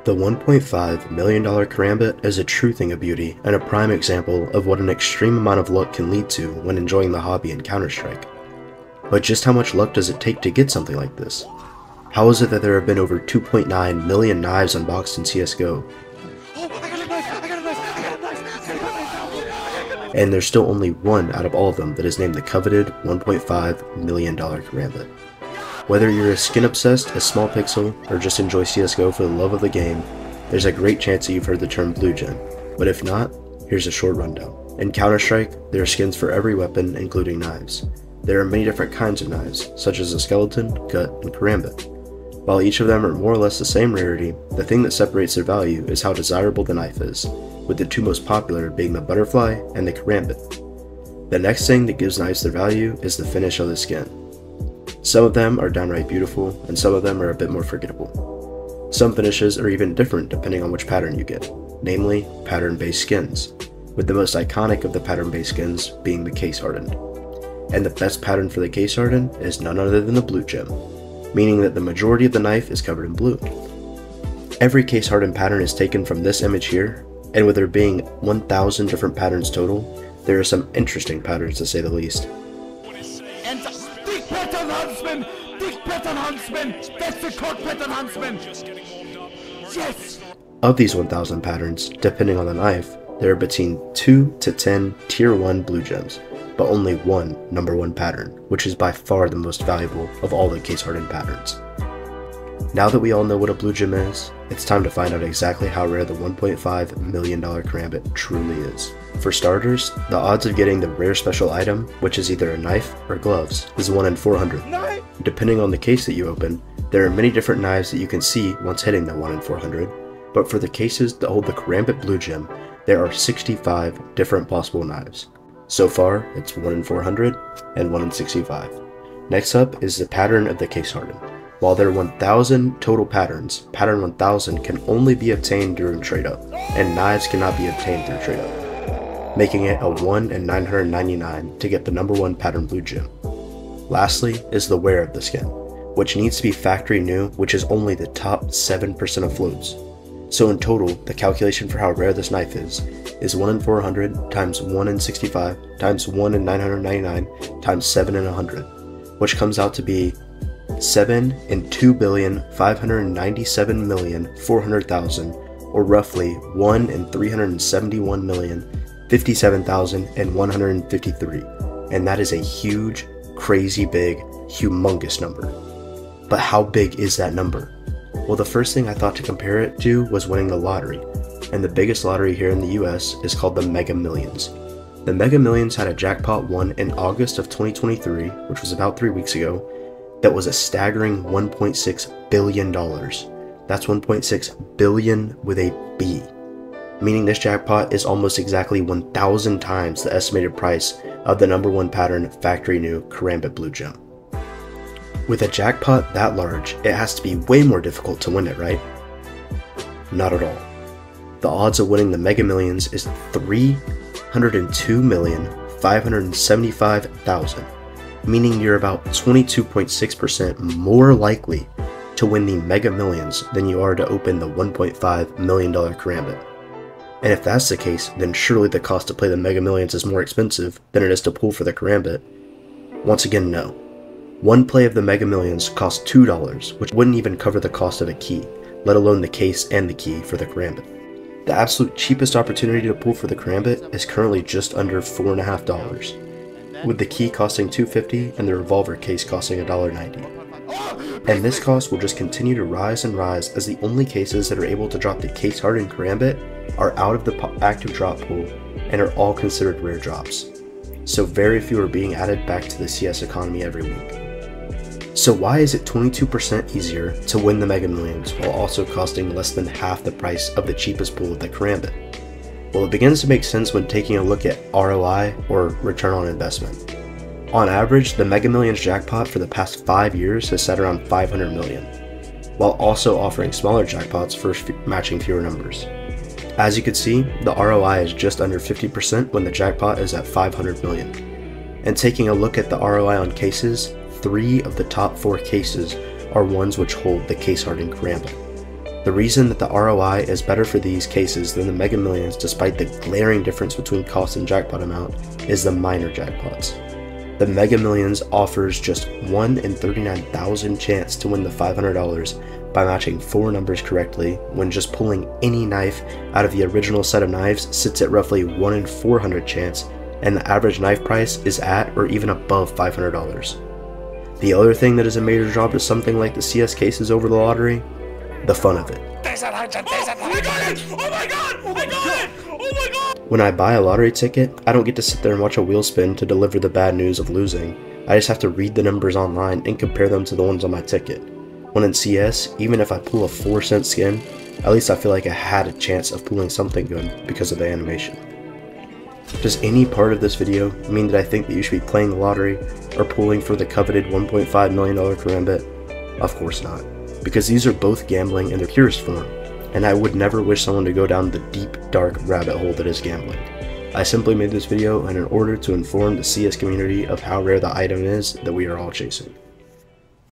The $1.5 million Karambit is a true thing of beauty and a prime example of what an extreme amount of luck can lead to when enjoying the hobby in Counter-Strike. But just how much luck does it take to get something like this? How is it that there have been over 2.9 million knives unboxed in CSGO? And there's still only one out of all of them that is named the coveted $1.5 million Karambit. Whether you're a skin obsessed as Small Pixel or just enjoy CSGO for the love of the game, there's a great chance that you've heard the term Blue Gem, but if not, here's a short rundown. In Counter-Strike, there are skins for every weapon, including knives. There are many different kinds of knives, such as the skeleton, gut, and karambit. While each of them are more or less the same rarity, the thing that separates their value is how desirable the knife is, with the two most popular being the butterfly and the karambit. The next thing that gives knives their value is the finish of the skin. Some of them are downright beautiful, and some of them are a bit more forgettable. Some finishes are even different depending on which pattern you get, namely pattern-based skins, with the most iconic of the pattern-based skins being the case hardened. And the best pattern for the case hardened is none other than the Blue Gem, meaning that the majority of the knife is covered in blue. Every case hardened pattern is taken from this image here, and with there being 1,000 different patterns total, there are some interesting patterns to say the least. That's the cockpit enhancement! Yes! Of these 1,000 patterns, depending on the knife, there are between 2 to 10 tier 1 blue gems, but only one number 1 pattern, which is by far the most valuable of all the case hardened patterns. Now that we all know what a blue gem is, it's time to find out exactly how rare the $1.5 million Karambit truly is. For starters, the odds of getting the rare special item, which is either a knife or gloves, is 1 in 400. Depending on the case that you open, there are many different knives that you can see once hitting the 1 in 400, but for the cases that hold the Karambit Blue Gem, there are 65 different possible knives. So far, it's 1 in 400 and 1 in 65. Next up is the pattern of the case hardened. While there are 1,000 total patterns, pattern 1,000 can only be obtained during trade up, and knives cannot be obtained through trade up, making it a 1 in 999 to get the number 1 pattern Blue Gem. Lastly is the wear of the skin, which needs to be factory new, which is only the top 7% of floats. So in total, the calculation for how rare this knife is 1 in 400 times 1 in 65 times 1 in 999 times 7 in 100, which comes out to be 7 in 2,597,400,000, or roughly 1 in 371,057,153, and that is a huge, crazy big, humongous number. But how big is that number? Well, the first thing I thought to compare it to was winning the lottery, and the biggest lottery here in the US is called the Mega Millions. The Mega Millions had a jackpot won in August of 2023, which was about 3 weeks ago, that was a staggering $1.6 billion. That's 1.6 billion with a B, meaning this jackpot is almost exactly 1,000 times the estimated price of the number 1 pattern factory new Karambit Blue Gem. With a jackpot that large, it has to be way more difficult to win it, right? Not at all. The odds of winning the Mega Millions is 302,575,000, meaning you're about 22.6% more likely to win the Mega Millions than you are to open the $1.5 million Karambit. And if that's the case, then surely the cost to play the Mega Millions is more expensive than it is to pull for the Karambit. Once again, no. One play of the Mega Millions costs $2, which wouldn't even cover the cost of a key, let alone the case and the key for the Karambit. The absolute cheapest opportunity to pull for the Karambit is currently just under $4.50, with the key costing $2.50 and the revolver case costing $1.90. And this cost will just continue to rise and rise as the only cases that are able to drop the case hardened Karambit are out of the active drop pool and are all considered rare drops. So very few are being added back to the CS economy every week. So why is it 22% easier to win the Mega Millions while also costing less than half the price of the cheapest pool of the Karambit? Well, it begins to make sense when taking a look at ROI, or return on investment. On average, the Mega Millions jackpot for the past 5 years has sat around 500 million, while also offering smaller jackpots for matching fewer numbers. As you can see, the ROI is just under 50% when the jackpot is at 500 million. And taking a look at the ROI on cases, 3 of the top 4 cases are ones which hold the case hardened Karambit. The reason that the ROI is better for these cases than the Mega Millions, despite the glaring difference between cost and jackpot amount, is the minor jackpots. The Mega Millions offers just 1 in 39,000 chance to win the $500 by matching 4 numbers correctly, when just pulling any knife out of the original set of knives sits at roughly 1 in 400 chance, and the average knife price is at or even above $500. The other thing that is a major draw to something like the CS cases over the lottery, the fun of it. When I buy a lottery ticket, I don't get to sit there and watch a wheel spin to deliver the bad news of losing. I just have to read the numbers online and compare them to the ones on my ticket. When in CS, even if I pull a 4-cent skin, at least I feel like I had a chance of pulling something good because of the animation. Does any part of this video mean that I think that you should be playing the lottery or pulling for the coveted $1.5 million Karambit? Of course not, because these are both gambling in their purest form, and I would never wish someone to go down the deep, dark rabbit hole that is gambling. I simply made this video in order to inform the CS community of how rare the item is that we are all chasing.